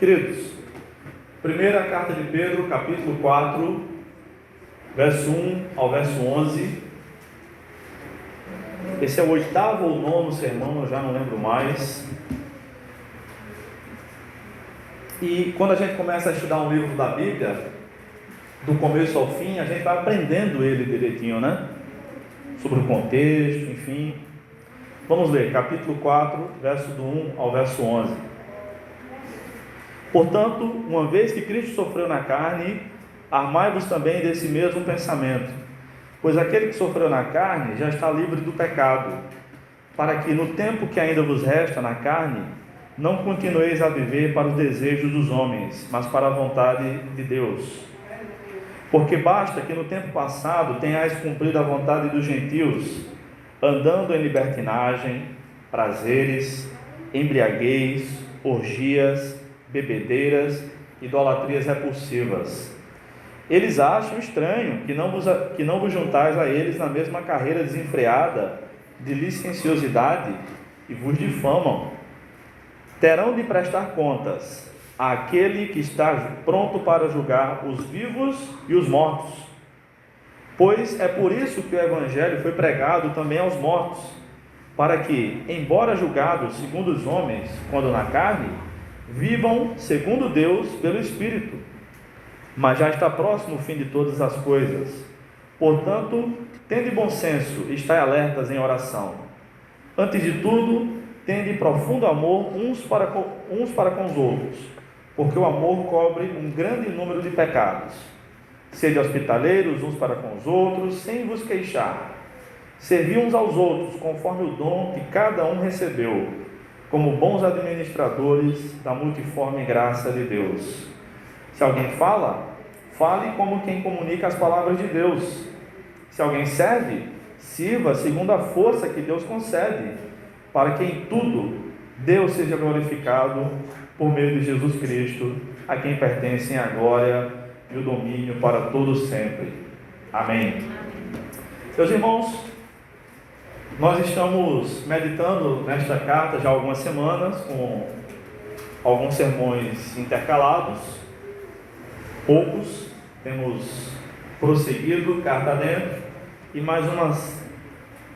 Queridos, primeira carta de Pedro, capítulo 4, verso 1 ao verso 11. Esse é o 8º ou 9º sermão, eu já não lembro mais. E quando a gente começa a estudar um livro da Bíblia, do começo ao fim, a gente vai aprendendo ele direitinho, né? Sobre o contexto, enfim. Vamos ler, capítulo 4, verso do 1 ao verso 11. Portanto, uma vez que Cristo sofreu na carne, armai-vos também desse mesmo pensamento, pois aquele que sofreu na carne já está livre do pecado, para que no tempo que ainda vos resta na carne, não continueis a viver para os desejos dos homens, mas para a vontade de Deus. Porque basta que no tempo passado tenhais cumprido a vontade dos gentios, andando em libertinagem, prazeres, embriaguez, orgias, bebedeiras, idolatrias repulsivas. Eles acham estranho que não vos juntais a eles na mesma carreira desenfreada de licenciosidade e vos difamam. Terão de prestar contas àquele que está pronto para julgar os vivos e os mortos. Pois é por isso que o Evangelho foi pregado também aos mortos, para que, embora julgados segundo os homens, quando na carne, vivam segundo Deus pelo Espírito. Mas já está próximo o fim de todas as coisas. Portanto, tende bom senso e estai alertas em oração. Antes de tudo, tende profundo amor uns para com os outros, porque o amor cobre um grande número de pecados. Sede hospitaleiros uns para com os outros, sem vos queixar. Servi uns aos outros, conforme o dom que cada um recebeu, como bons administradores da multiforme graça de Deus. Se alguém fala, fale como quem comunica as palavras de Deus. Se alguém serve, sirva segundo a força que Deus concede, para que em tudo Deus seja glorificado por meio de Jesus Cristo, a quem pertencem a glória e o domínio para todos sempre. Amém. Meus irmãos, nós estamos meditando nesta carta já há algumas semanas, com alguns sermões intercalados, poucos, temos prosseguido carta dentro, e mais umas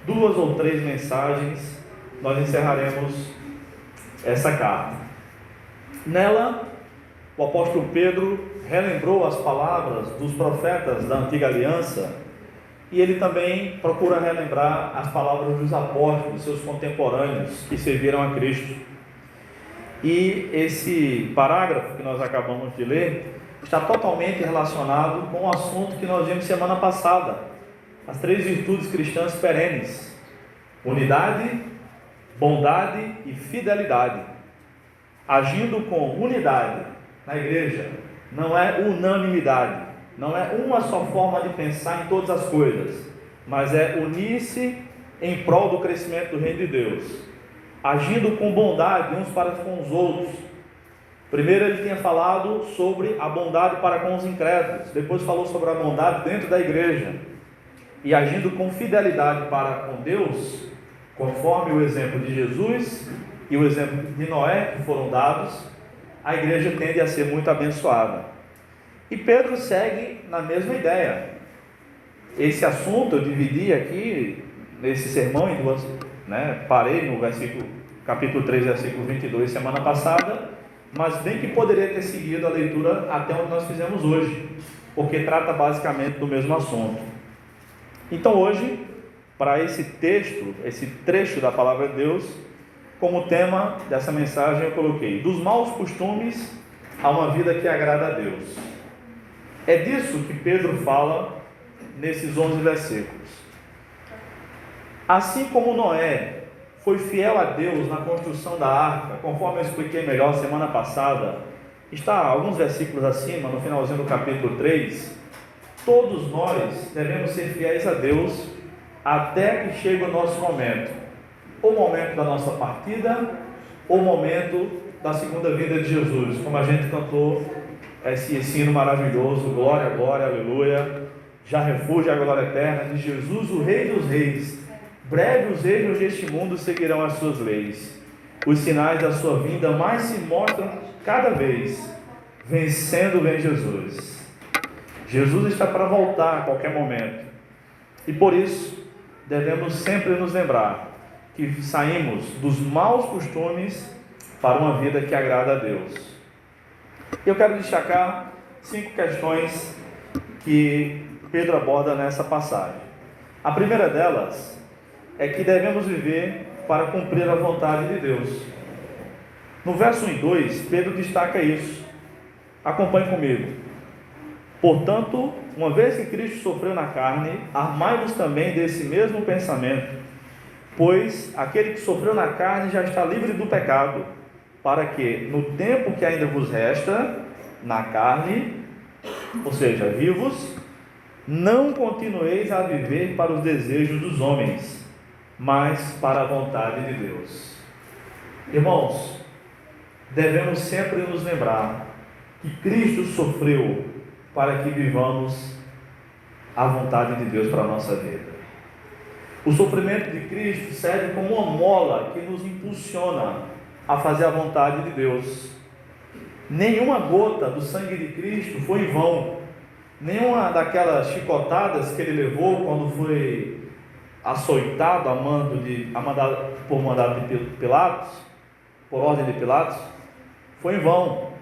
2 ou 3 mensagens nós encerraremos essa carta. Nela, o apóstolo Pedro relembrou as palavras dos profetas da antiga aliança, e ele também procura relembrar as palavras dos apóstolos, seus contemporâneos, que serviram a Cristo. E esse parágrafo que nós acabamos de ler está totalmente relacionado com o assunto que nós vimos semana passada, as 3 virtudes cristãs perenes: unidade, bondade e fidelidade. Agindo com unidade na igreja, não é unanimidade, não é uma só forma de pensar em todas as coisas, mas é unir-se em prol do crescimento do reino de Deus. Agindo com bondade uns para com os outros. Primeiro ele tinha falado sobre a bondade para com os incrédulos, depois falou sobre a bondade dentro da igreja. E agindo com fidelidade para com Deus, conforme o exemplo de Jesus e o exemplo de Noé que foram dados, a igreja tende a ser muito abençoada. E Pedro segue na mesma ideia. Esse assunto eu dividi aqui nesse sermão em 2, parei no capítulo 3, versículo 22 semana passada, mas bem que poderia ter seguido a leitura até onde nós fizemos hoje, porque trata basicamente do mesmo assunto. Então hoje, para esse texto, esse trecho da palavra de Deus, como tema dessa mensagem eu coloquei: dos maus costumes a uma vida que agrada a Deus. É disso que Pedro fala nesses 11 versículos. Assim como Noé foi fiel a Deus na construção da arca, conforme eu expliquei melhor semana passada, está alguns versículos acima, no finalzinho do capítulo 3, todos nós devemos ser fiéis a Deus até que chegue o nosso momento, o momento da nossa partida, o momento da segunda vinda de Jesus, como a gente cantou esse ensino maravilhoso: glória, glória, aleluia, já refúgio a glória eterna de Jesus, o Rei dos Reis. Breve os reinos deste mundo seguirão as suas leis. os sinais da sua vinda mais se mostram cada vez, vencendo vem Jesus. Jesus está para voltar a qualquer momento. E por isso, devemos sempre nos lembrar que saímos dos maus costumes para uma vida que agrada a Deus. Eu quero destacar 5 questões que Pedro aborda nessa passagem. A primeira delas é que devemos viver para cumprir a vontade de Deus. No verso 1 e 2, Pedro destaca isso. Acompanhe comigo. Portanto, uma vez que Cristo sofreu na carne, armai-vos também desse mesmo pensamento, pois aquele que sofreu na carne já está livre do pecado, para que, no tempo que ainda vos resta, na carne, ou seja, vivos, não continueis a viver para os desejos dos homens, mas para a vontade de Deus. Irmãos, devemos sempre nos lembrar que Cristo sofreu para que vivamos a vontade de Deus para a nossa vida. O sofrimento de Cristo serve como uma mola que nos impulsiona a fazer a vontade de Deus. Nenhuma gota do sangue de Cristo foi em vão. Nenhuma daquelas chicotadas que ele levou quando foi açoitado por mandado de Pilatos, por ordem de Pilatos, foi em vão.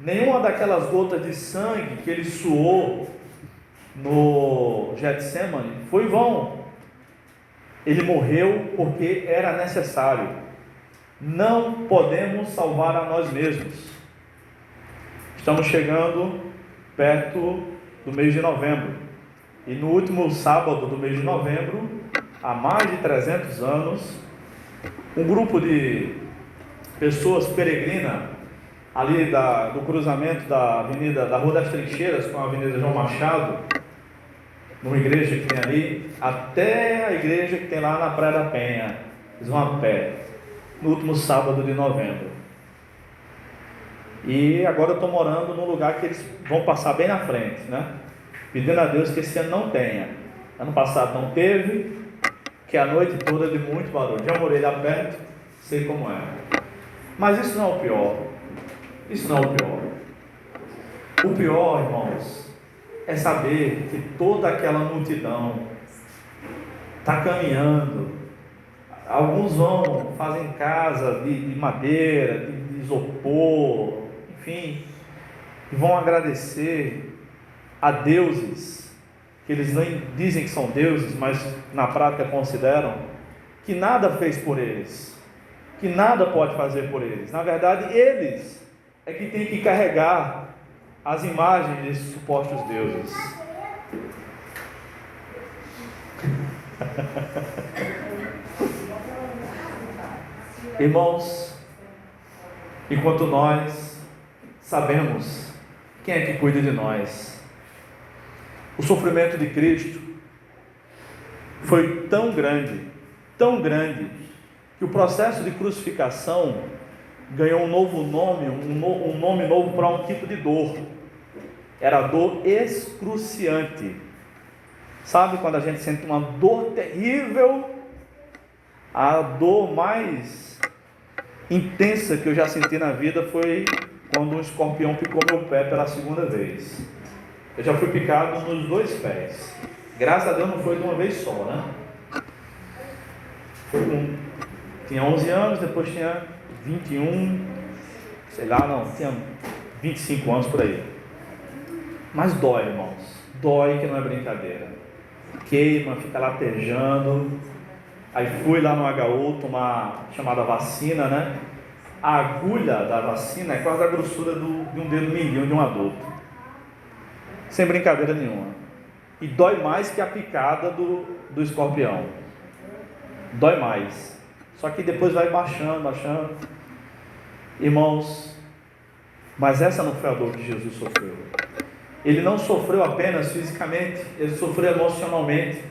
Nenhuma daquelas gotas de sangue que ele suou no Getsemane foi em vão. Ele morreu porque era necessário. Não podemos salvar a nós mesmos. Estamos chegando perto do mês de novembro. E no último sábado do mês de novembro, há mais de 300 anos, um grupo de pessoas peregrina ali do cruzamento da Rua das Trincheiras com a Avenida João Machado, numa igreja que tem ali, até a igreja que tem lá na Praia da Penha. Eles vão a pé, no último sábado de novembro. E agora eu estou morando num lugar que eles vão passar bem na frente, né? Pedindo a Deus que esse ano não tenha. Ano passado não teve, que a noite toda de muito barulho. Já morei lá perto, sei como é. Mas isso não é o pior. Isso não é o pior. O pior, irmãos, é saber que toda aquela multidão está caminhando. Alguns fazem casa de madeira, de isopor, enfim, e vão agradecer a deuses, que eles nem dizem que são deuses, mas na prática consideram, que nada fez por eles, que nada pode fazer por eles. Na verdade, eles é que têm que carregar as imagens desses supostos deuses. Irmãos, enquanto nós sabemos quem é que cuida de nós, o sofrimento de Cristo foi tão grande, que o processo de crucificação ganhou um novo nome, um nome novo para um tipo de dor. Era a dor excruciante. Sabe quando a gente sente uma dor terrível? A dor mais intensa que eu já senti na vida foi quando um escorpião picou meu pé pela segunda vez. Eu já fui picado nos 2 pés. Graças a Deus não foi de uma vez só, né? Tinha 11 anos, depois tinha 21, tinha 25 anos por aí. Mas dói, irmãos. Dói que não é brincadeira. Queima, fica latejando. Aí fui lá no HU tomar chamada vacina, né? A agulha da vacina é quase a grossura de um dedo mindinho de um adulto. Sem brincadeira nenhuma. E dói mais que a picada do escorpião. Dói mais. Só que depois vai baixando. Irmãos, mas essa não foi a dor que Jesus sofreu. Ele não sofreu apenas fisicamente, ele sofreu emocionalmente.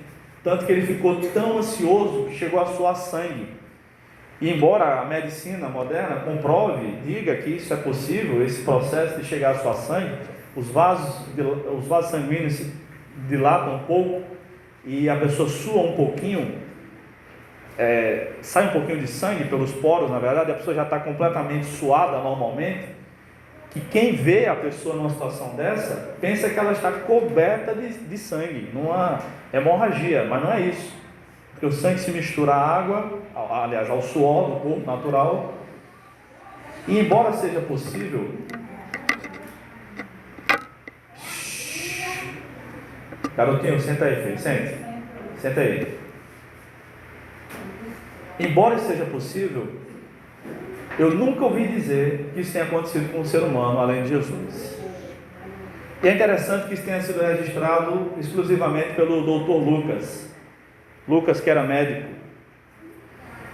Tanto que ele ficou tão ansioso que chegou a suar sangue. E embora a medicina moderna comprove, diga que isso é possível, esse processo de chegar a suar sangue, os vasos sanguíneos se dilatam um pouco e a pessoa sua um pouquinho, sai um pouquinho de sangue pelos poros, na verdade, a pessoa já está completamente suada normalmente, que quem vê a pessoa numa situação dessa, pensa que ela está coberta de sangue, numa hemorragia, mas não é isso, porque o sangue se mistura à água, aliás, ao suor do corpo natural, e embora seja possível, garotinho, senta aí, filho, senta aí. Embora seja possível, eu nunca ouvi dizer que isso tenha acontecido com um ser humano além de Jesus. E é interessante que isso tenha sido registrado exclusivamente pelo Dr. Lucas, que era médico.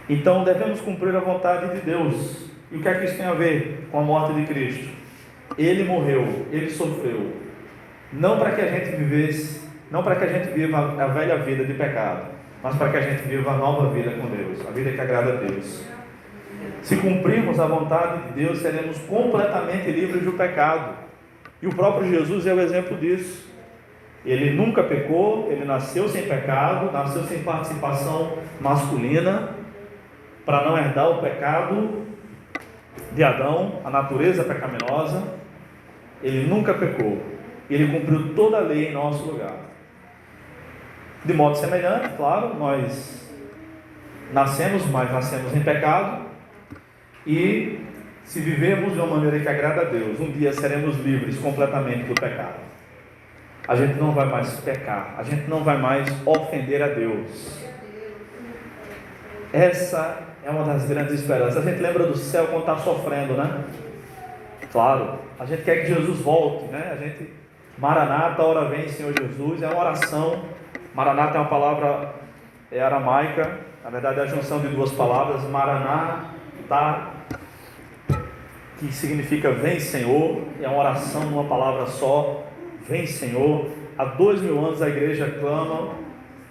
Então devemos cumprir a vontade de Deus. E o que é que isso tem a ver com a morte de Cristo? Ele morreu, ele sofreu, não para que a gente vivesse, não para que a gente viva a velha vida de pecado, mas para que a gente viva a nova vida com Deus, a vida que agrada a Deus. Se cumprirmos a vontade de Deus, seremos completamente livres do pecado. E o próprio Jesus é o exemplo disso. Ele nunca pecou, ele nasceu sem pecado, nasceu sem participação masculina, para não herdar o pecado de Adão, a natureza pecaminosa. Ele nunca pecou, ele cumpriu toda a lei em nosso lugar. De modo semelhante, claro, nós nascemos em pecado, e se vivemos de uma maneira que agrada a Deus, um dia seremos livres completamente do pecado. A gente não vai mais pecar, a gente não vai mais ofender a Deus. Essa é uma das grandes esperanças. A gente lembra do céu quando está sofrendo, né? Claro, a gente quer que Jesus volte, né? Maranata, ora vem Senhor Jesus, é uma oração. Maranata é uma palavra aramaica, na verdade é a junção de duas palavras, Maranata, que significa vem Senhor, é uma oração numa palavra só, vem Senhor. Há 2000 anos a igreja clama,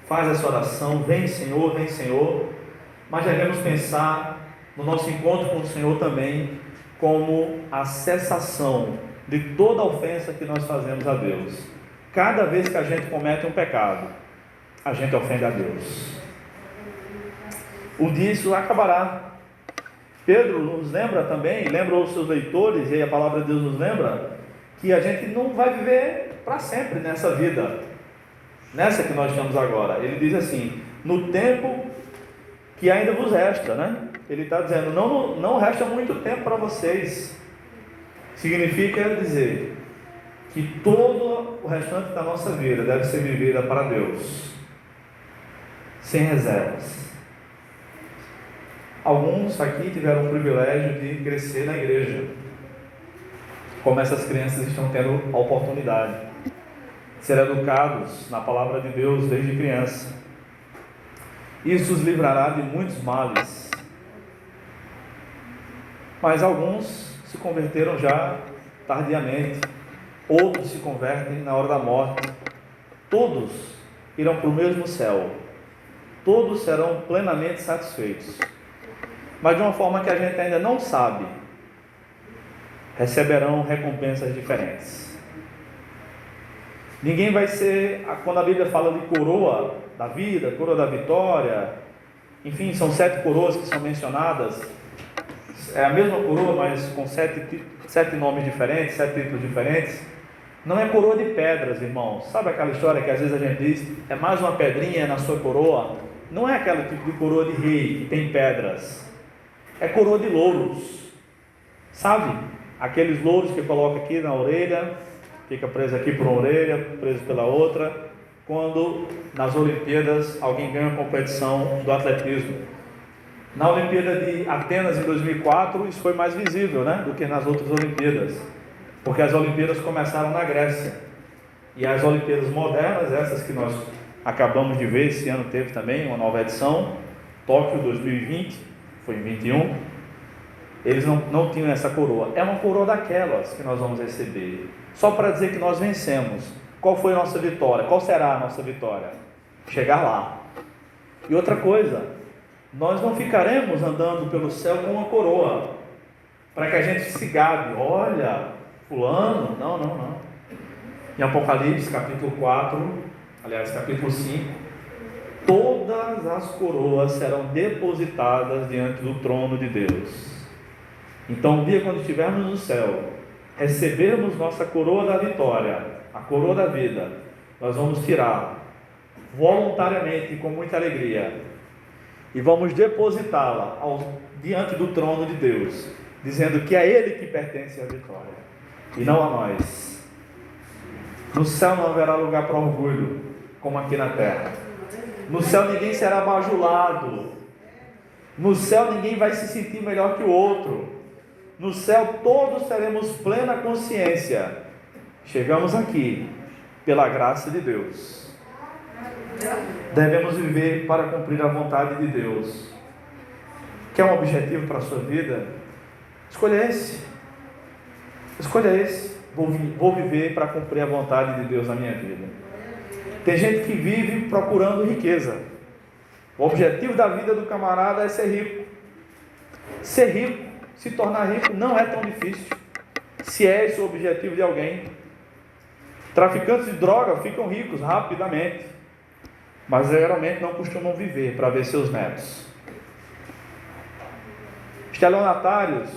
faz essa oração, vem Senhor, mas devemos pensar no nosso encontro com o Senhor também como a cessação de toda ofensa que nós fazemos a Deus. Cada vez que a gente comete um pecado, a gente ofende a Deus. Um dia isso acabará. Pedro nos lembra também, lembra os seus leitores, e aí a palavra de Deus nos lembra, que a gente não vai viver para sempre nessa vida, nessa que nós estamos agora. Ele diz assim, no tempo que ainda vos resta, né? Ele está dizendo, não resta muito tempo para vocês. Significa dizer que todo o restante da nossa vida deve ser vivida para Deus, sem reservas. Alguns aqui tiveram o privilégio de crescer na igreja, como essas crianças estão tendo a oportunidade de ser educados na palavra de Deus desde criança. Isso os livrará de muitos males. Mas alguns se converteram já tardiamente, outros se convertem na hora da morte. Todos irão para o mesmo céu, todos serão plenamente satisfeitos, mas de uma forma que a gente ainda não sabe. Receberão recompensas diferentes. Ninguém vai ser, quando a Bíblia fala de coroa da vida, coroa da vitória, enfim, são 7 coroas que são mencionadas, é a mesma coroa, mas com 7 nomes diferentes, 7 títulos diferentes. Não é coroa de pedras, irmãos. Sabe aquela história que às vezes a gente diz, é mais uma pedrinha na sua coroa? Não é aquele tipo de coroa de rei que tem pedras, é coroa de louros, sabe? Aqueles louros que coloca aqui na orelha, fica preso aqui por uma orelha, preso pela outra, quando nas Olimpíadas alguém ganha a competição do atletismo. Na Olimpíada de Atenas em 2004, isso foi mais visível, né, do que nas outras Olimpíadas, porque as Olimpíadas começaram na Grécia, e as Olimpíadas modernas, essas que nós acabamos de ver, esse ano teve também uma nova edição, Tóquio 2020, foi em 21, eles não tinham essa coroa. É uma coroa daquelas que nós vamos receber, só para dizer que nós vencemos. Qual foi a nossa vitória? Qual será a nossa vitória? Chegar lá. E outra coisa, nós não ficaremos andando pelo céu com uma coroa, para que a gente se gabe, olha, fulano, não. Em Apocalipse capítulo 4, aliás capítulo 5, todas as coroas serão depositadas diante do trono de Deus. Então, um dia, quando estivermos no céu, recebermos nossa coroa da vitória, a coroa da vida, nós vamos tirar voluntariamente, com muita alegria, e vamos depositá-la diante do trono de Deus, dizendo que é Ele que pertence à vitória, e não a nós. No céu não haverá lugar para orgulho, como aqui na terra. No céu ninguém será bajulado. No céu ninguém vai se sentir melhor que o outro. No céu todos teremos plena consciência. Chegamos aqui pela graça de Deus. Devemos viver para cumprir a vontade de Deus. Quer um objetivo para a sua vida? Escolha esse. Escolha esse. Vou viver para cumprir a vontade de Deus na minha vida. Tem gente que vive procurando riqueza. O objetivo da vida do camarada é ser rico. Ser rico, se tornar rico, não é tão difícil, se é esse o objetivo de alguém. Traficantes de droga ficam ricos rapidamente, mas geralmente não costumam viver para ver seus netos. Estelionatários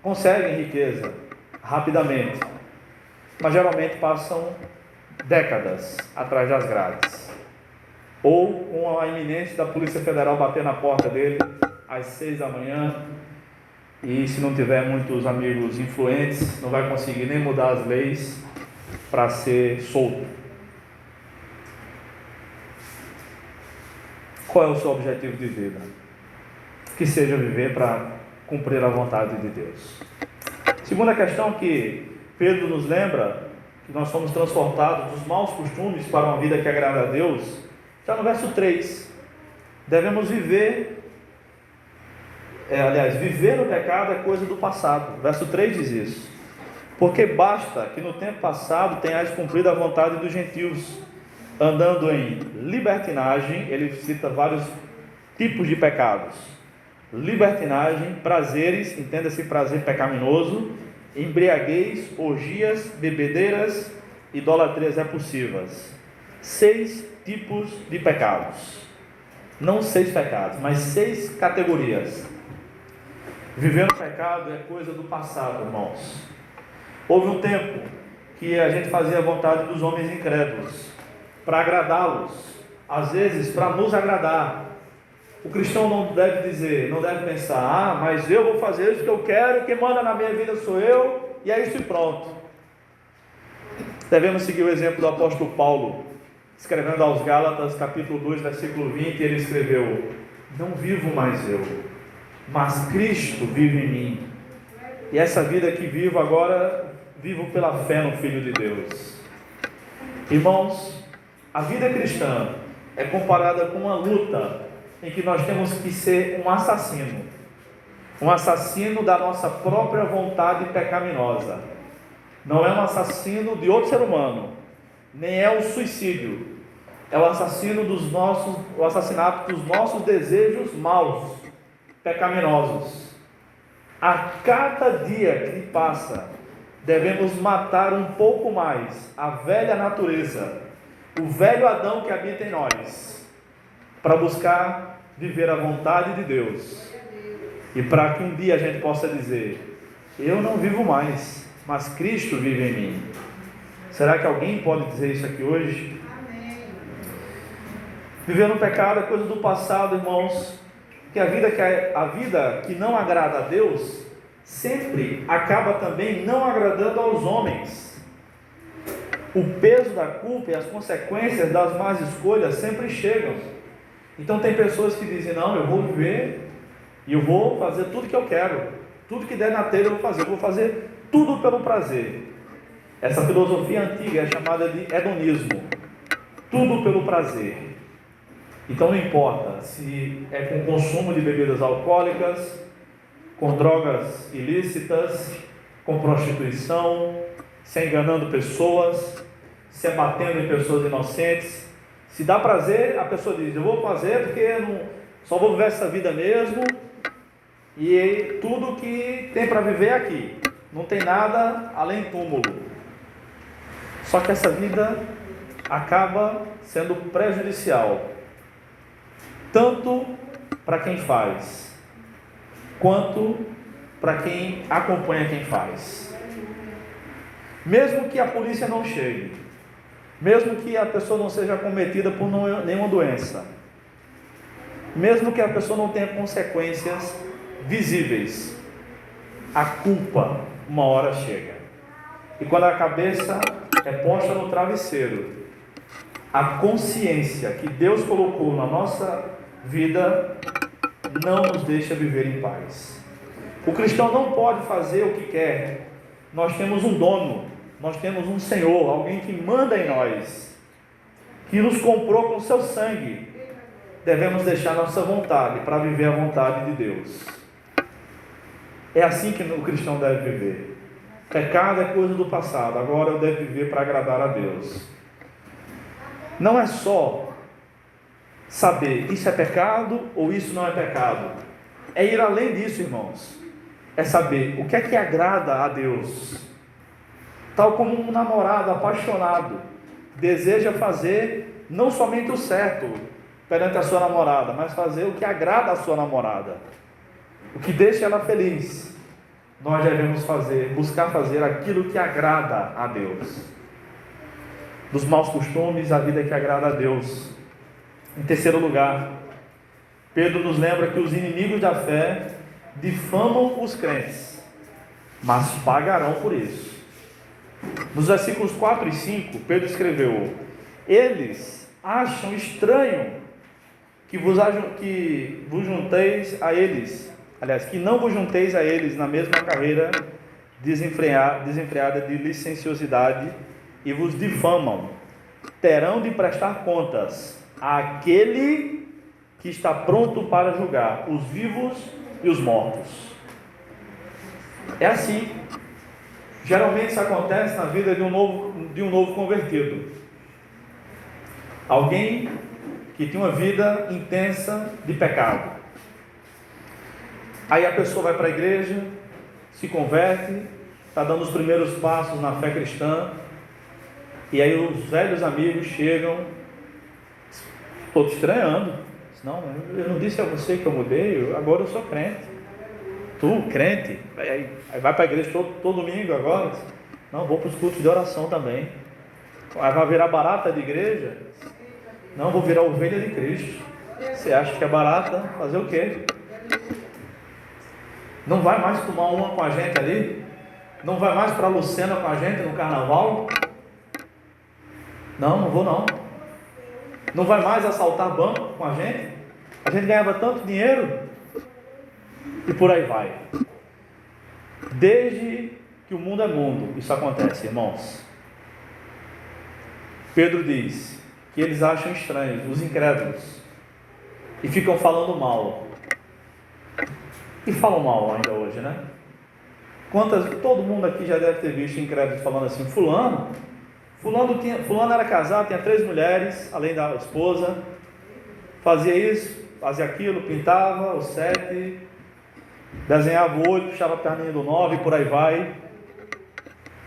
conseguem riqueza rapidamente, mas geralmente passam décadas atrás das grades, ou com a iminência da Polícia Federal bater na porta dele às 6 da manhã, e se não tiver muitos amigos influentes, não vai conseguir nem mudar as leis para ser solto. Qual é o seu objetivo de vida? Que seja viver para cumprir a vontade de Deus. Segunda questão que Pedro nos lembra, que nós somos transportados dos maus costumes para uma vida que agrada a Deus, está no verso 3. Devemos viver no pecado é coisa do passado. Verso 3 diz isso. Porque basta que no tempo passado tenhais cumprido a vontade dos gentios, andando em libertinagem. Ele cita vários tipos de pecados: libertinagem, prazeres, entenda-se prazer pecaminoso, embriaguez, orgias, bebedeiras, idolatrias repulsivas. 6 tipos de pecados. Não 6 pecados, mas 6 categorias. Viver no pecado é coisa do passado, irmãos. Houve um tempo que a gente fazia a vontade dos homens incrédulos, para agradá-los, às vezes para nos agradar. O cristão não deve dizer, não deve pensar: mas eu vou fazer isso que eu quero, quem manda na minha vida sou eu, e é isso e pronto. Devemos seguir o exemplo do apóstolo Paulo, escrevendo aos Gálatas, capítulo 2, versículo 20, ele escreveu: não vivo mais eu, mas Cristo vive em mim, e essa vida que vivo agora, vivo pela fé no Filho de Deus. Irmãos, a vida cristã é comparada com uma luta em que nós temos que ser um assassino da nossa própria vontade pecaminosa. Não é um assassino de outro ser humano, nem é o suicídio, é o assassinato dos nossos desejos maus, pecaminosos. A cada dia que passa, devemos matar um pouco mais a velha natureza, o velho Adão que habita em nós, para buscar viver a vontade de Deus, e para que um dia a gente possa dizer: eu não vivo mais, mas Cristo vive em mim. Será que alguém pode dizer isso aqui hoje? Amém. Viver no pecado é coisa do passado, irmãos, que a vida que não agrada a Deus sempre acaba também não agradando aos homens. O peso da culpa e as consequências das más escolhas sempre chegam. Então tem pessoas que dizem: não, eu vou viver e eu vou fazer tudo que eu quero, tudo que der na telha eu vou fazer tudo pelo prazer. Essa filosofia antiga é chamada de hedonismo, tudo pelo prazer. Então não importa se é com consumo de bebidas alcoólicas, com drogas ilícitas, com prostituição, se enganando pessoas, se batendo em pessoas inocentes. Se dá prazer, a pessoa diz: eu vou fazer porque só vou viver essa vida mesmo, e tudo que tem para viver é aqui, não tem nada além túmulo. Só que essa vida acaba sendo prejudicial, tanto para quem faz, quanto para quem acompanha quem faz. Mesmo que a polícia não chegue, mesmo que a pessoa não seja acometida por nenhuma doença, mesmo que a pessoa não tenha consequências visíveis, a culpa uma hora chega. E quando a cabeça é posta no travesseiro, a consciência que Deus colocou na nossa vida não nos deixa viver em paz. O cristão não pode fazer o que quer. Nós temos um dono, nós temos um Senhor, alguém que manda em nós, que nos comprou com seu sangue. Devemos deixar nossa vontade para viver a vontade de Deus. É assim que o cristão deve viver. Pecado é coisa do passado, agora eu devo viver para agradar a Deus. Não é só saber isso é pecado ou isso não é pecado. É ir além disso, irmãos. É saber o que é que agrada a Deus. Tal como um namorado apaixonado deseja fazer não somente o certo perante a sua namorada, mas fazer o que agrada a sua namorada, o que deixa ela feliz. Nós devemos buscar fazer aquilo que agrada a Deus. Dos maus costumes, a vida que agrada a Deus. Em terceiro lugar, Pedro nos lembra que os inimigos da fé difamam os crentes, mas pagarão por isso. Nos versículos 4 e 5, Pedro escreveu: eles acham estranho que vos junteis a eles, que não vos junteis a eles na mesma carreira desenfreada de licenciosidade, e vos difamam. Terão de prestar contas àquele que está pronto para julgar os vivos e os mortos. É assim. Geralmente isso acontece na vida de um novo convertido. Alguém que tem uma vida intensa de pecado. Aí a pessoa vai para a igreja, se converte, está dando os primeiros passos na fé cristã, e aí os velhos amigos chegam: estou te estranhando. Não, eu não disse a você que eu mudei, agora eu sou crente. Tu, crente? Aí vai para a igreja todo domingo agora? Não, vou para os cultos de oração também. Aí vai virar barata de igreja? Não, vou virar ovelha de Cristo. Você acha que é barata? Fazer o quê? Não vai mais tomar uma com a gente ali? Não vai mais para a Lucena com a gente no carnaval? Não vou não. Não vai mais assaltar banco com a gente? A gente ganhava tanto dinheiro. E por aí vai. Desde que o mundo é mundo, isso acontece, irmãos. Pedro diz que eles acham estranhos, os incrédulos, e ficam falando mal. E falam mal ainda hoje, né? Todo mundo aqui já deve ter visto incrédulos falando assim: fulano era casado, tinha 3 mulheres, além da esposa, fazia isso, fazia aquilo, pintava os 7, desenhava o 8, puxava a perninha do 9 e por aí vai.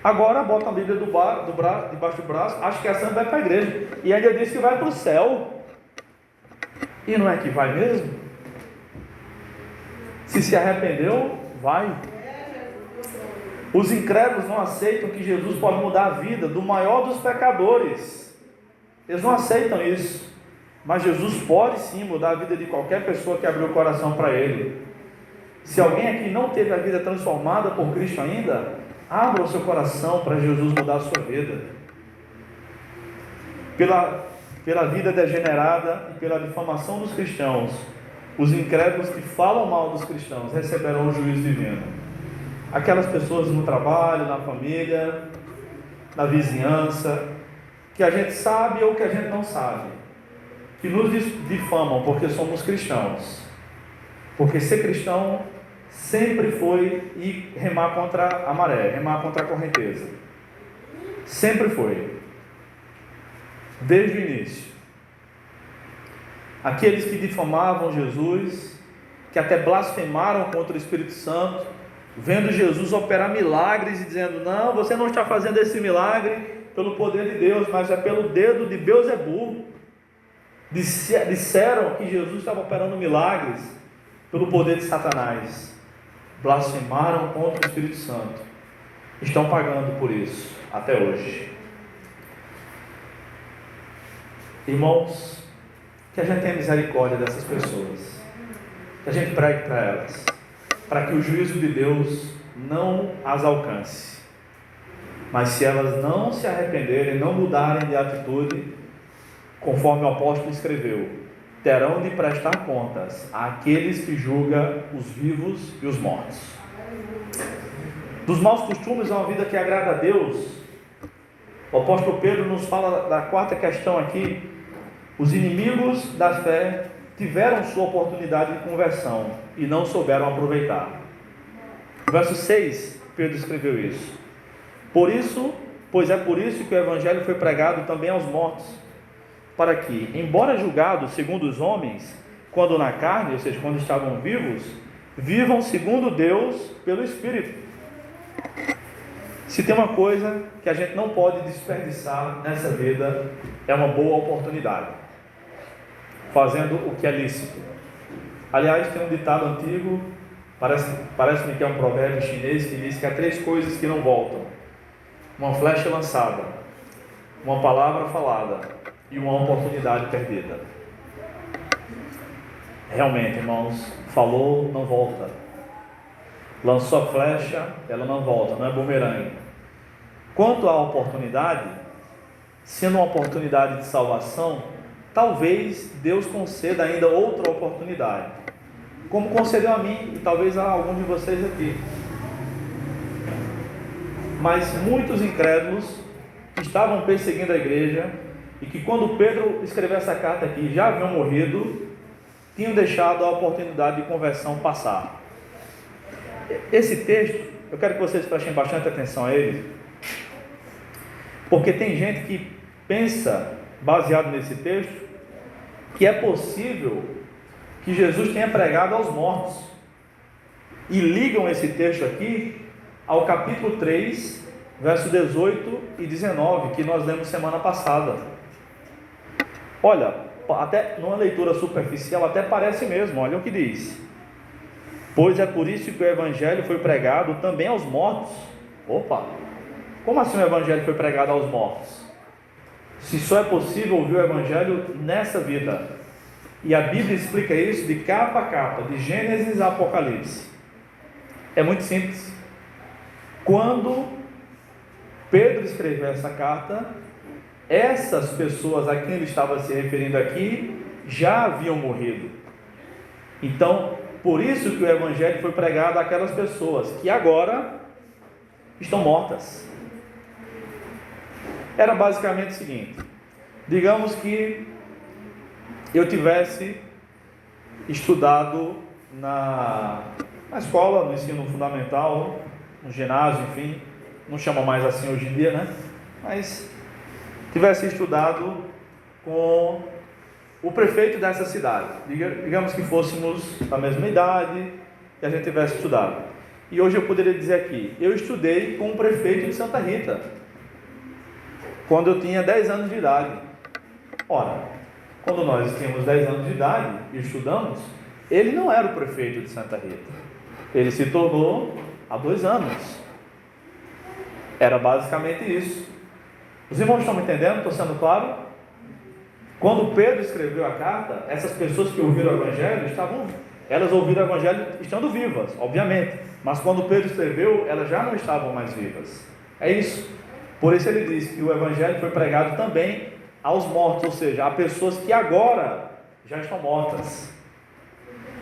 Agora bota a Bíblia debaixo do braço, acha que a santa vai para a igreja, e ainda diz que vai para o céu. E não é que vai mesmo? Se arrependeu, vai. Os incrédulos não aceitam que Jesus pode mudar a vida do maior dos pecadores. Eles não aceitam isso. Mas Jesus pode sim mudar a vida de qualquer pessoa que abriu o coração para Ele. Se alguém aqui não teve a vida transformada por Cristo ainda, abra o seu coração para Jesus mudar a sua vida. Pela vida degenerada e pela difamação dos cristãos, os incrédulos que falam mal dos cristãos receberão o juízo divino. Aquelas pessoas no trabalho, na família, na vizinhança, que a gente sabe ou que a gente não sabe, que nos difamam porque somos cristãos. Porque ser cristão sempre foi ir remar contra a maré, remar contra a correnteza. Sempre foi. Desde o início. Aqueles que difamavam Jesus, que até blasfemaram contra o Espírito Santo, vendo Jesus operar milagres e dizendo: não, você não está fazendo esse milagre pelo poder de Deus, mas é pelo dedo de Beelzebul. Disseram que Jesus estava operando milagres pelo poder de Satanás. Blasfemaram contra o Espírito Santo. Estão pagando por isso até hoje. Irmãos, que a gente tenha misericórdia dessas pessoas, que a gente pregue para elas, para que o juízo de Deus não as alcance. Mas se elas não se arrependerem, não mudarem de atitude, conforme o apóstolo escreveu, terão de prestar contas àqueles que julgam os vivos e os mortos. Dos maus costumes é uma vida que agrada a Deus. O apóstolo Pedro nos fala da quarta questão aqui. Os inimigos da fé tiveram sua oportunidade de conversão e não souberam aproveitar. Verso 6, Pedro escreveu isso. Pois é por isso que o evangelho foi pregado também aos mortos, para que, embora julgados segundo os homens, quando na carne, ou seja, quando estavam vivos, vivam segundo Deus pelo Espírito. Se tem uma coisa que a gente não pode desperdiçar nessa vida, é uma boa oportunidade, fazendo o que é lícito. Aliás, tem um ditado antigo, parece-me que é um provérbio chinês, que diz que há 3 coisas que não voltam: uma flecha lançada, uma palavra falada e uma oportunidade perdida. Realmente, irmãos, falou, não volta. Lançou a flecha, ela não volta, não é bumerangue. Quanto à oportunidade, sendo uma oportunidade de salvação, talvez Deus conceda ainda outra oportunidade, como concedeu a mim e talvez a algum de vocês aqui. Mas muitos incrédulos que estavam perseguindo a igreja e que, quando Pedro escreveu essa carta aqui, já haviam morrido, tinham deixado a oportunidade de conversão passar. Esse texto, eu quero que vocês prestem bastante atenção a ele, porque tem gente que pensa, baseado nesse texto, que é possível que Jesus tenha pregado aos mortos, e ligam esse texto aqui ao capítulo 3, verso 18 e 19, que nós lemos semana passada. Olha, até numa leitura superficial, até parece mesmo, olha o que diz: pois é por isso que o evangelho foi pregado também aos mortos. Opa, como assim o evangelho foi pregado aos mortos? Se só é possível ouvir o evangelho nessa vida. E a Bíblia explica isso de capa a capa, de Gênesis a Apocalipse. É muito simples. Quando Pedro escreveu essa carta, essas pessoas a quem ele estava se referindo aqui já haviam morrido. Então, por isso que o evangelho foi pregado àquelas pessoas que agora estão mortas. Era basicamente o seguinte: digamos que eu tivesse estudado na escola, no ensino fundamental, no ginásio, enfim, não chama mais assim hoje em dia, né? Mas tivesse estudado com o prefeito dessa cidade, digamos que fôssemos da mesma idade, que a gente tivesse estudado. E hoje eu poderia dizer aqui: eu estudei com o prefeito de Santa Rita, quando eu tinha 10 anos de idade. Ora, quando nós tínhamos 10 anos de idade e estudamos, ele não era o prefeito de Santa Rita. Ele se tornou há 2 anos. Era basicamente isso. Os irmãos estão me entendendo? Estou sendo claro? Quando Pedro escreveu a carta, essas pessoas que ouviram o evangelho elas ouviram o evangelho estando vivas, obviamente. Mas quando Pedro escreveu, elas já não estavam mais vivas. É isso. Por isso ele diz que o evangelho foi pregado também aos mortos, ou seja, a pessoas que agora já estão mortas.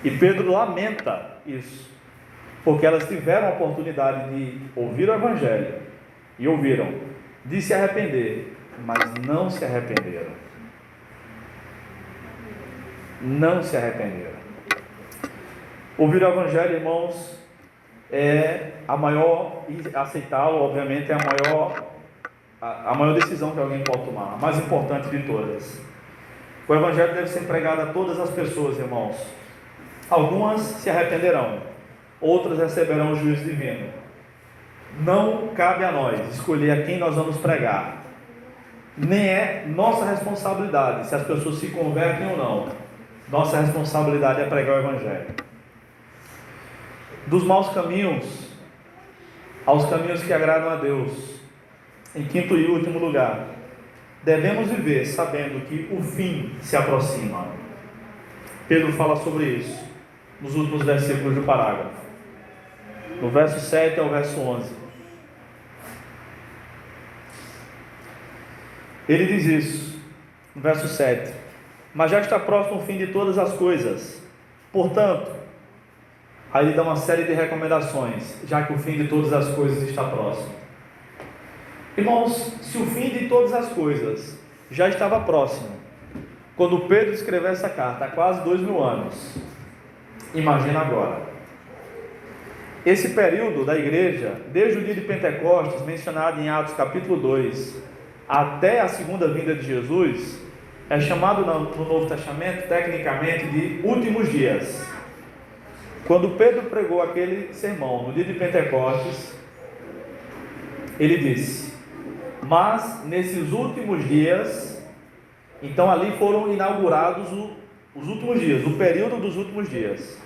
E Pedro lamenta isso, porque elas tiveram a oportunidade de ouvir o evangelho, e ouviram, de se arrepender, mas não se arrependeram. Não se arrependeram. Ouvir o evangelho, irmãos, é a maior, e aceitá-lo, obviamente, é a maior decisão que alguém pode tomar, a mais importante de todas. O evangelho deve ser pregado a todas as pessoas, irmãos. Algumas se arrependerão, outras receberão o juízo divino. Não cabe a nós escolher a quem nós vamos pregar. nem é nossa responsabilidade se as pessoas se convertem ou não. Nossa responsabilidade é pregar o Evangelho. Dos maus caminhos aos caminhos que agradam a Deus. Em quinto e último lugar, devemos viver sabendo que o fim se aproxima. Pedro fala sobre isso nos últimos versículos do parágrafo, do verso 7 ao verso 11. Ele diz isso no verso 7: mas já está próximo o fim de todas as coisas, portanto, aí ele dá uma série de recomendações, já que o fim de todas as coisas está próximo. Irmãos, se o fim de todas as coisas já estava próximo quando Pedro escreveu essa carta há quase 2000 anos, imagina agora. Esse período da igreja, desde o dia de Pentecostes, mencionado em Atos capítulo 2, até a segunda vinda de Jesus, é chamado no Novo Testamento, tecnicamente, de últimos dias. Quando Pedro pregou aquele sermão no dia de Pentecostes, ele disse: mas nesses últimos dias, então ali foram inaugurados os últimos dias, o período dos últimos dias.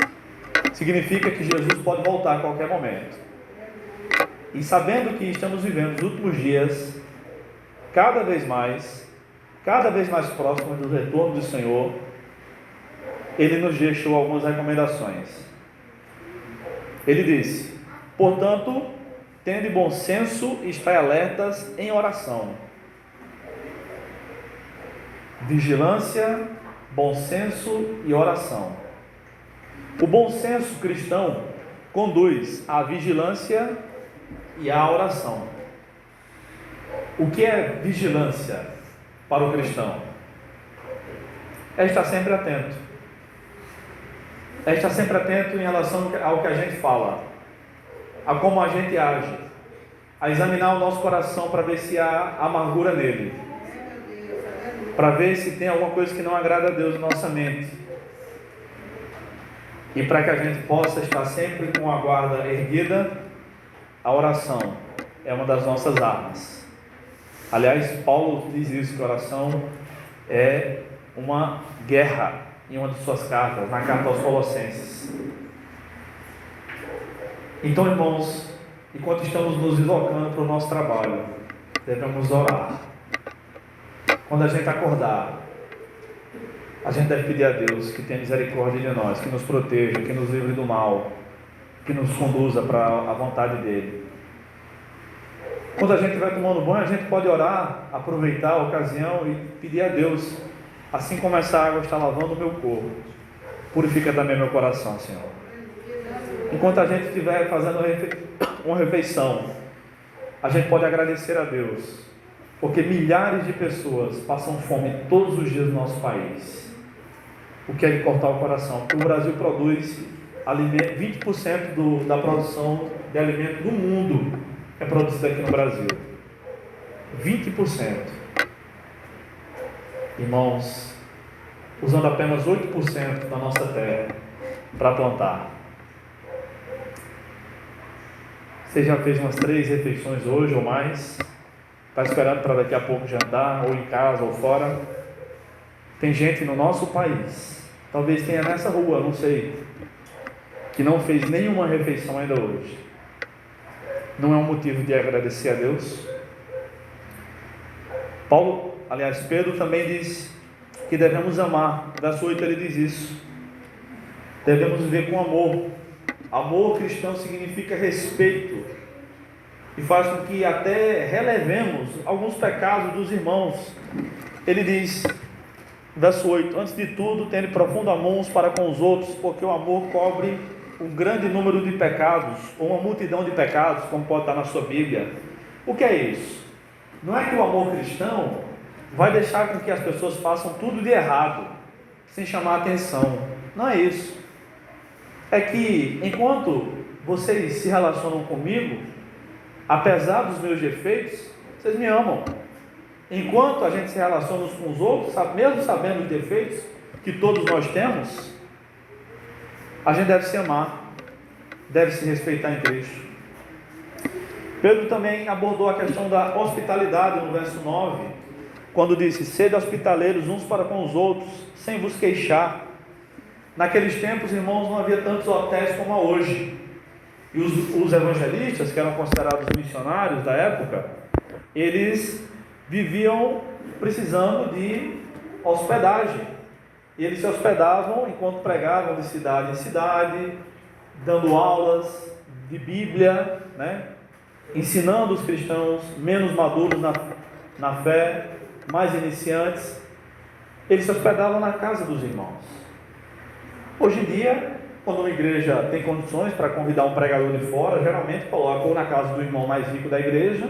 Significa que Jesus pode voltar a qualquer momento. E sabendo que estamos vivendo os últimos dias, cada vez mais próximos do retorno do Senhor, ele nos deixou algumas recomendações. Ele disse: portanto, tende bom senso e estai alertas em oração. Vigilância, bom senso e oração. O bom senso cristão conduz à vigilância e à oração. O que é vigilância para o cristão? É estar sempre atento. É estar sempre atento em relação ao que a gente fala, a como a gente age, a examinar o nosso coração para ver se há amargura nele, para ver se tem alguma coisa que não agrada a Deus em nossa mente, e para que a gente possa estar sempre com a guarda erguida. A oração é uma das nossas armas. Aliás, Paulo diz isso, que a oração é uma guerra em uma de suas cartas, na carta aos Colossenses. Então, irmãos, enquanto estamos nos deslocando para o nosso trabalho, devemos orar. Quando a gente acordar, a gente deve pedir a Deus que tenha misericórdia de nós, que nos proteja, que nos livre do mal, que nos conduza para a vontade dele. Quando a gente estiver tomando banho, a gente pode orar, aproveitar a ocasião e pedir a Deus: assim como essa água está lavando o meu corpo, purifica também meu coração, Senhor. Enquanto a gente estiver fazendo uma refeição, a gente pode agradecer a Deus, porque milhares de pessoas passam fome todos os dias no nosso país. O que é de cortar o coração? Porque o Brasil produz 20% da produção de alimento do mundo é produzida aqui no Brasil. 20%. Irmãos, usando apenas 8% da nossa terra para plantar. Você já fez umas 3 refeições hoje ou mais? Está esperando para daqui a pouco jantar, ou em casa ou fora? Tem gente no nosso país, talvez tenha nessa rua, não sei, que não fez nenhuma refeição ainda hoje. Não é um motivo de agradecer a Deus? Pedro também diz que devemos amar. No verso 8 ele diz isso. Devemos viver com amor. Amor cristão significa respeito, e faz com que até relevemos alguns pecados dos irmãos. Ele diz, verso 8: antes de tudo, tende profundo amor uns para com os outros, porque o amor cobre um grande número de pecados, ou uma multidão de pecados, como pode estar na sua Bíblia. O que é isso? Não é que o amor cristão vai deixar com que as pessoas façam tudo de errado, sem chamar atenção. Não é isso. É que enquanto vocês se relacionam comigo, apesar dos meus defeitos, vocês me amam. Enquanto a gente se relaciona uns com os outros, mesmo sabendo os defeitos que todos nós temos, a gente deve se amar, deve se respeitar em Cristo. Pedro também abordou a questão da hospitalidade no verso 9, quando disse: sede hospitaleiros uns para com os outros, sem vos queixar. Naqueles tempos, irmãos, não havia tantos hotéis como há hoje. E os evangelistas, que eram considerados missionários da época, eles viviam precisando de hospedagem. E eles se hospedavam enquanto pregavam de cidade em cidade, dando aulas de Bíblia, né? Ensinando os cristãos menos maduros na fé, mais iniciantes. Eles se hospedavam na casa dos irmãos. Hoje em dia, quando uma igreja tem condições para convidar um pregador de fora, geralmente coloca ou na casa do irmão mais rico da igreja,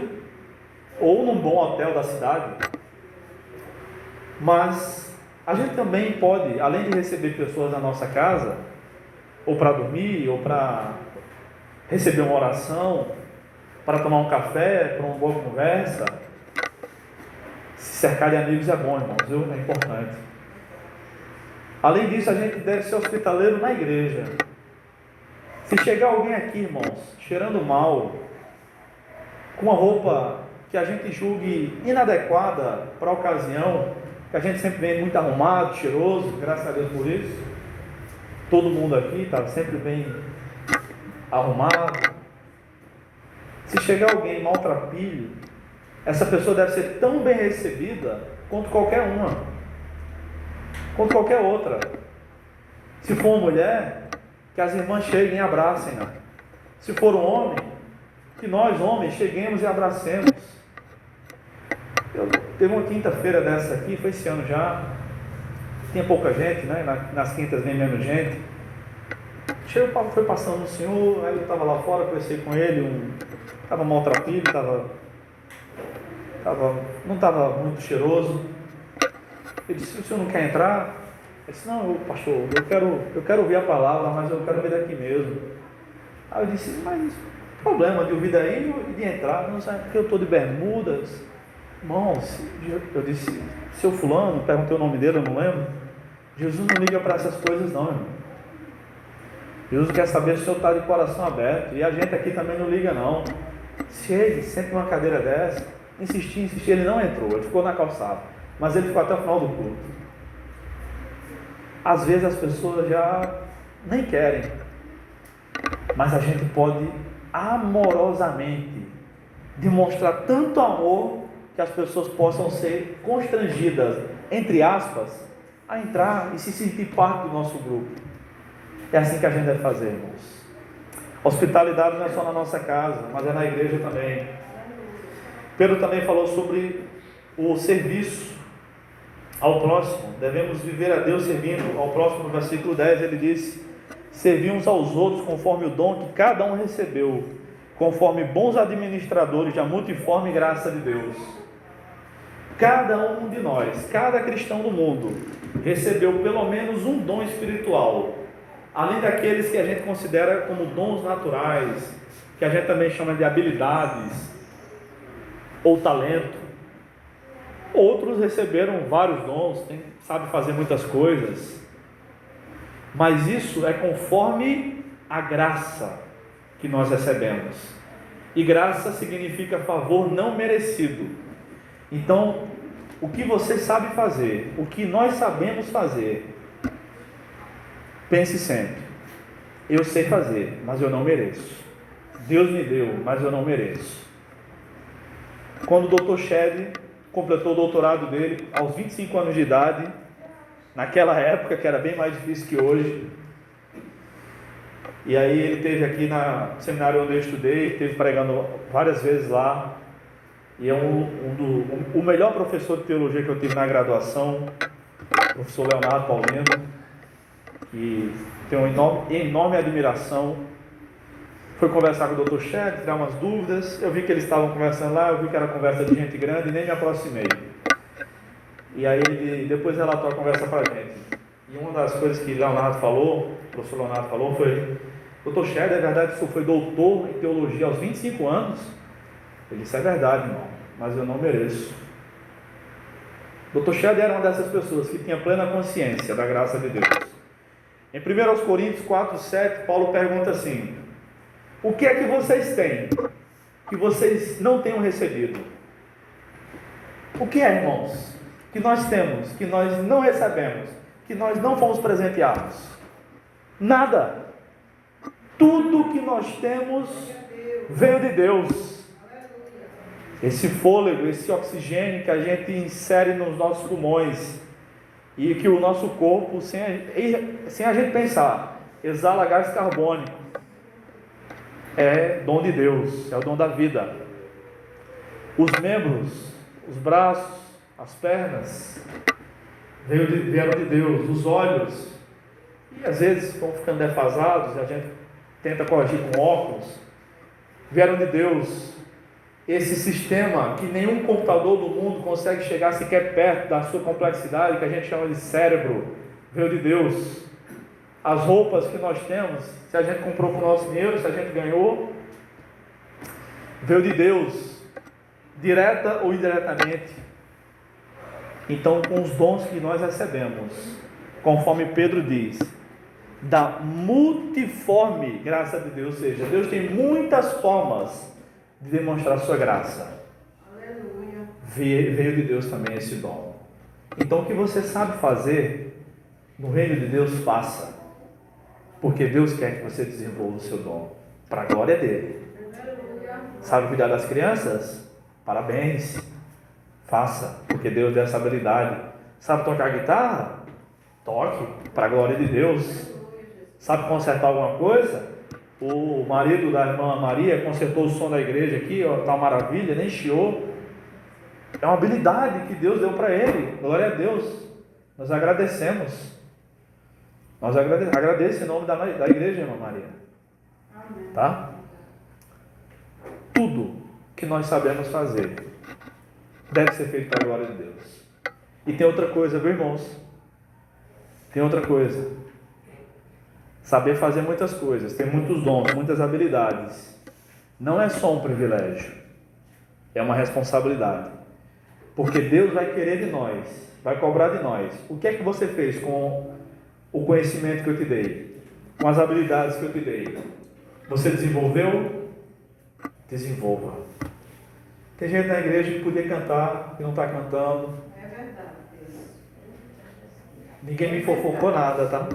ou num bom hotel da cidade. Mas a gente também pode, além de receber pessoas na nossa casa, ou para dormir, ou para receber uma oração, para tomar um café, para uma boa conversa, se cercar de amigos é bom, irmãos, viu? É importante. Além disso, a gente deve ser hospitaleiro na igreja. Se chegar alguém aqui, irmãos, cheirando mal, com uma roupa que a gente julgue inadequada para a ocasião, que a gente sempre vem muito arrumado, cheiroso, graças a Deus por isso. Todo mundo aqui está sempre bem arrumado. Se chegar alguém maltrapilho, essa pessoa deve ser tão bem recebida quanto qualquer uma, quanto qualquer outra. Se for uma mulher, que as irmãs cheguem e abracem-na. Se for um homem, que nós homens cheguemos e abracemos. Teve uma quinta-feira dessa aqui, foi esse ano já, tinha pouca gente, né? Nas quintas vem menos gente. Foi passando o senhor, aí eu estava lá fora, conversei com ele, estava maltrapilho, não estava muito cheiroso. Ele disse: o senhor não quer entrar? Eu disse: não, pastor, eu quero ouvir a palavra, mas eu quero ouvir daqui mesmo. Aí eu disse: mas problema de ouvir daí e de entrar? Não sabe porque eu estou de bermudas. Irmãos, eu disse: seu fulano, perguntei o nome dele, eu não lembro. Jesus não liga para essas coisas não, irmão. Jesus quer saber se o senhor está de coração aberto. E a gente aqui também não liga não. Chegue, sente uma cadeira dessa. Insistir, ele não entrou, ele ficou na calçada. Mas ele ficou até o final do culto. Às vezes as pessoas já nem querem. Mas a gente pode amorosamente demonstrar tanto amor que as pessoas possam ser constrangidas, entre aspas, a entrar e se sentir parte do nosso grupo. É assim que a gente deve fazer, irmãos. Hospitalidade não é só na nossa casa, mas é na igreja também. Pedro também falou sobre o serviço ao próximo. Devemos viver a Deus servindo ao próximo. No versículo 10 ele diz: servir uns aos outros conforme o dom que cada um recebeu, conforme bons administradores da multiforme graça de Deus. Cada um de nós, cada cristão do mundo, recebeu pelo menos um dom espiritual, além daqueles que a gente considera como dons naturais, que a gente também chama de habilidades ou talento. Outros receberam vários dons, sabe fazer muitas coisas, mas isso é conforme a graça que nós recebemos. E graça significa favor não merecido. Então, o que você sabe fazer, o que nós sabemos fazer, pense sempre: eu sei fazer, mas eu não mereço. Deus me deu, mas eu não mereço. Quando o Dr. Shedd completou o doutorado dele, aos 25 anos de idade, naquela época que era bem mais difícil que hoje, e aí ele esteve aqui no seminário onde eu estudei, esteve pregando várias vezes lá, e é o melhor professor de teologia que eu tive na graduação, o professor Leonardo Paulino, que tenho uma enorme admiração. Foi conversar com o Dr. Shedd, tirar umas dúvidas. Eu vi que eles estavam conversando lá, eu vi que era conversa de gente grande e nem me aproximei. E aí ele depois relatou a conversa para a gente. E uma das coisas que o professor Leonardo falou foi: Dr. Shedd, é verdade que o senhor foi doutor em teologia aos 25 anos? Ele disse: é verdade, irmão, mas eu não mereço. Dr. Shedd era uma dessas pessoas que tinha plena consciência da graça de Deus. Em 1 Coríntios 4:7, Paulo pergunta assim: o que é que vocês têm que vocês não tenham recebido? O que é, irmãos? que nós temos, que nós não recebemos, que nós não fomos presenteados? Nada. Tudo que nós temos veio de Deus. Esse fôlego, esse oxigênio que a gente insere nos nossos pulmões e que o nosso corpo, sem a gente pensar, exala gás carbônico, é dom de Deus, é o dom da vida. Os membros, os braços, as pernas, vieram de Deus. Os olhos, e às vezes estão ficando defasados, e a gente tenta corrigir com óculos, vieram de Deus. Esse sistema que nenhum computador do mundo consegue chegar sequer perto da sua complexidade, que a gente chama de cérebro, veio de Deus. As roupas que nós temos, se a gente comprou com o nosso dinheiro, se a gente ganhou, veio de Deus, direta ou indiretamente. Então, com os dons que nós recebemos, conforme Pedro diz, da multiforme graça de Deus, ou seja, Deus tem muitas formas de demonstrar a sua graça. Aleluia. Veio de Deus também esse dom. Então, o que você sabe fazer no reino de Deus, faça, porque Deus quer que você desenvolva o seu dom para a glória dele. Aleluia. Sabe cuidar das crianças? Parabéns, faça, porque Deus deu essa habilidade. Sabe tocar guitarra? Toque para a glória de Deus. Sabe consertar alguma coisa? O marido da irmã Maria consertou o som da igreja aqui, ó, tá uma maravilha, nem chiou. É uma habilidade que Deus deu para ele. Glória a Deus. Nós agradecemos. Nós agradecemos em nome da igreja, irmã Maria. Amém. Tá? Tudo que nós sabemos fazer deve ser feito para a glória de Deus. E tem outra coisa, viu, irmãos? Tem outra coisa. Saber fazer muitas coisas, ter muitos dons, muitas habilidades, não é só um privilégio, é uma responsabilidade. Porque Deus vai querer de nós, vai cobrar de nós. O que é que você fez com o conhecimento que eu te dei? Com as habilidades que eu te dei? Você desenvolveu? Desenvolva. Tem gente na igreja que podia cantar, que não está cantando. É verdade. Ninguém me fofocou nada, tá?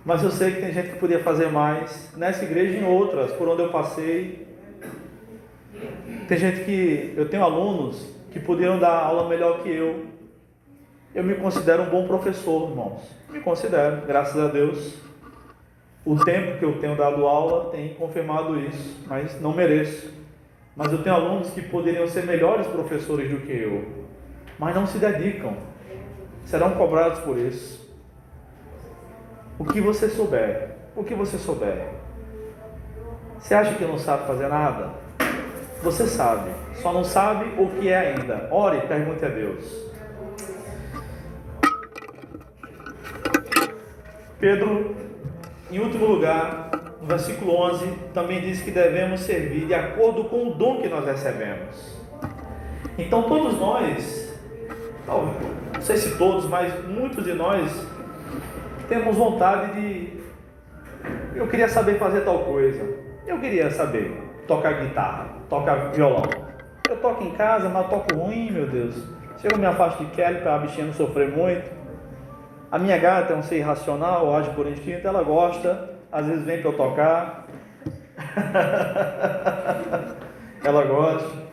Mas eu sei que tem gente que podia fazer mais nessa igreja e em outras, por onde eu passei. Tem gente que, eu tenho alunos que poderiam dar aula melhor que eu. Eu me considero um bom professor, irmãos. Me considero, graças a Deus. O tempo que eu tenho dado aula tem confirmado isso, mas não mereço. Mas eu tenho alunos que poderiam ser melhores professores do que eu, mas não se dedicam. Serão cobrados por isso. O que você souber, Você acha que não sabe fazer nada? Você sabe, só não sabe o que é ainda. Ore, pergunte a Deus. Pedro, em último lugar, no versículo 11, também diz que devemos servir de acordo com o dom que nós recebemos. Então todos nós, não sei se todos, mas muitos de nós temos vontade de... Eu queria saber fazer tal coisa. Eu queria saber tocar guitarra, tocar violão. Eu toco em casa, mas toco ruim, meu Deus. Se eu me afasto de Kelly para a bichinha não sofrer muito. A minha gata é um ser irracional, age por instinto, ela gosta, às vezes vem para eu tocar. Ela gosta.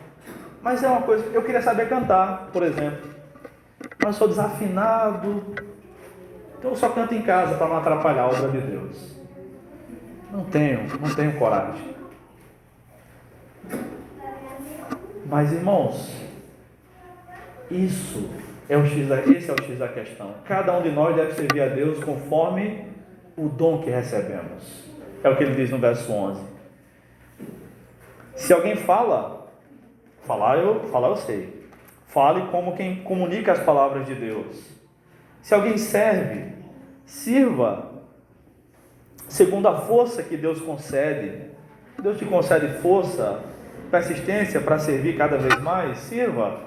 Mas é uma coisa, eu queria saber cantar, por exemplo. Mas eu sou desafinado, então eu só canto em casa para não atrapalhar a obra de Deus. Não tenho coragem. Mas, irmãos, esse é o X da questão. Cada um de nós deve servir a Deus conforme o dom que recebemos. É o que ele diz no verso 11. Se alguém falar eu sei. Fale como quem comunica as palavras de Deus. Se alguém serve, sirva segundo a força que Deus concede. Deus te concede força, persistência para servir cada vez mais. Sirva,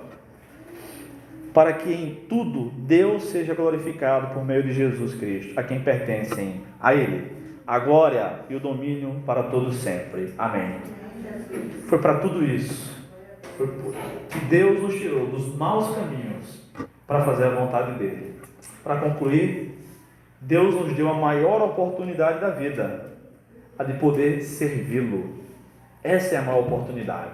para que em tudo Deus seja glorificado por meio de Jesus Cristo, a quem pertencem a Ele a glória e o domínio para todos sempre. Amém. Foi para tudo isso Foi que Deus nos tirou dos maus caminhos para fazer a vontade dele. Para concluir, Deus nos deu a maior oportunidade da vida, a de poder servi-lo. Essa é a maior oportunidade.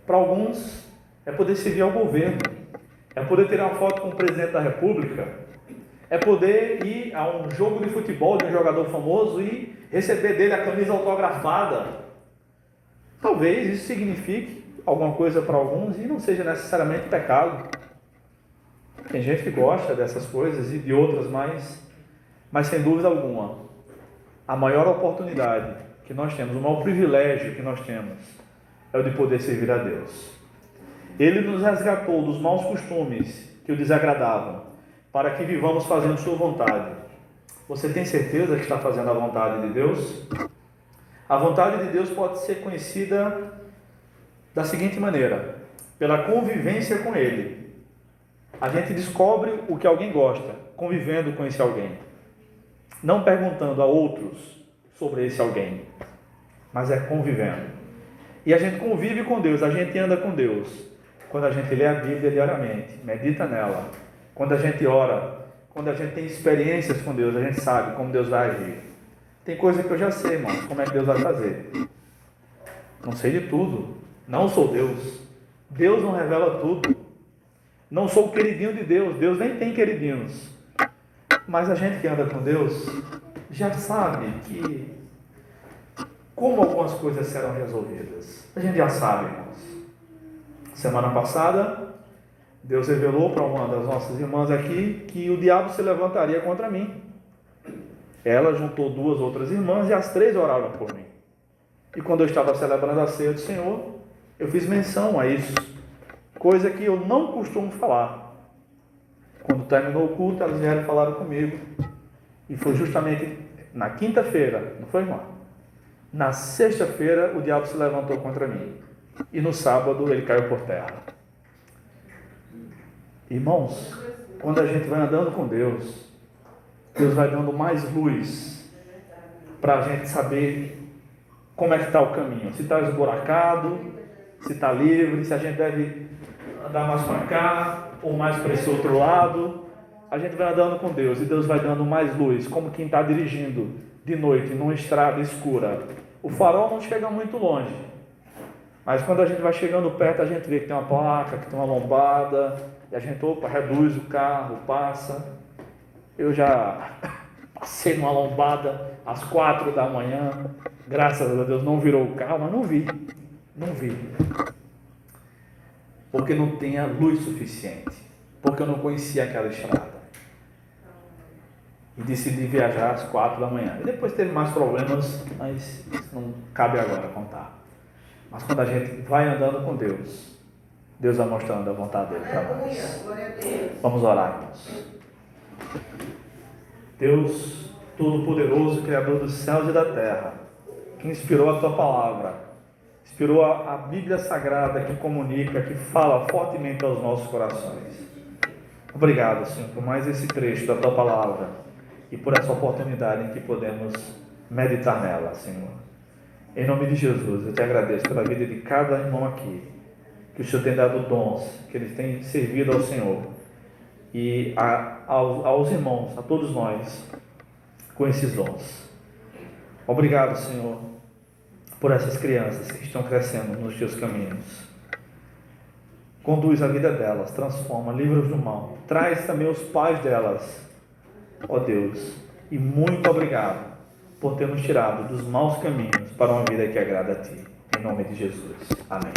Para alguns, é poder servir ao governo, é poder tirar uma foto com o presidente da República, é poder ir a um jogo de futebol de um jogador famoso e receber dele a camisa autografada. Talvez isso signifique alguma coisa para alguns e não seja necessariamente pecado. Tem gente que gosta dessas coisas e de outras mais, mas sem dúvida alguma, a maior oportunidade que nós temos, o maior privilégio que nós temos é o de poder servir a Deus. Ele nos resgatou dos maus costumes que o desagradavam, para que vivamos fazendo sua vontade. Você tem certeza que está fazendo a vontade de Deus? A vontade de Deus pode ser conhecida da seguinte maneira: pela convivência com Ele. A gente descobre o que alguém gosta, convivendo com esse alguém. Não perguntando a outros sobre esse alguém, mas é convivendo. E a gente convive com Deus, a gente anda com Deus quando a gente lê a Bíblia diariamente, medita nela. Quando a gente ora, quando a gente tem experiências com Deus, a gente sabe como Deus vai agir. Tem coisa que eu já sei, irmão, como é que Deus vai fazer. Não sei de tudo, não sou Deus. Deus não revela tudo. Não sou o queridinho de Deus, Deus nem tem queridinhos. Mas a gente que anda com Deus já sabe que como algumas coisas serão resolvidas. A gente já sabe, irmãos. Semana passada, Deus revelou para uma das nossas irmãs aqui que o diabo se levantaria contra mim. Ela juntou 2 outras irmãs e as 3 oraram por mim. E quando eu estava celebrando a ceia do Senhor, eu fiz menção a isso, coisa que eu não costumo falar. Quando terminou o culto, elas vieram falar comigo. E foi justamente na quinta-feira, não foi, irmão? Na sexta-feira, o diabo se levantou contra mim. E no sábado, ele caiu por terra. Irmãos, quando a gente vai andando com Deus, Deus vai dando mais luz para a gente saber como é que está o caminho. Se está esburacado, se está livre, se a gente deve andar mais para cá ou mais para esse outro lado. A gente vai andando com Deus e Deus vai dando mais luz, como quem está dirigindo de noite numa estrada escura. O farol não chega muito longe, mas quando a gente vai chegando perto, a gente vê que tem uma placa, que tem uma lombada, e a gente, reduz o carro, passa. Eu já passei numa lombada às 4 da manhã, graças a Deus não virou o carro, mas não vi. Porque não tinha luz suficiente, porque eu não conhecia aquela estrada. E decidi viajar às 4 da manhã. E depois teve mais problemas, mas isso não cabe agora contar. Mas quando a gente vai andando com Deus, Deus vai mostrando a vontade dele para nós. Vamos orar, irmãos. Deus Todo-Poderoso, Criador dos céus e da terra, que inspirou a Tua Palavra, inspirou a Bíblia Sagrada, que comunica, que fala fortemente aos nossos corações. Obrigado, Senhor, por mais esse trecho da Tua Palavra e por essa oportunidade em que podemos meditar nela, Senhor. Em nome de Jesus, eu Te agradeço pela vida de cada irmão aqui, que o Senhor tem dado dons, que eles têm servido ao Senhor, e aos irmãos, a todos nós, com esses dons. Obrigado, Senhor, por essas crianças que estão crescendo nos Teus caminhos. Conduz a vida delas, transforma, livra-os do mal, traz também os pais delas, ó Deus, e muito obrigado por ter nos tirado dos maus caminhos para uma vida que agrada a Ti. Em nome de Jesus. Amém.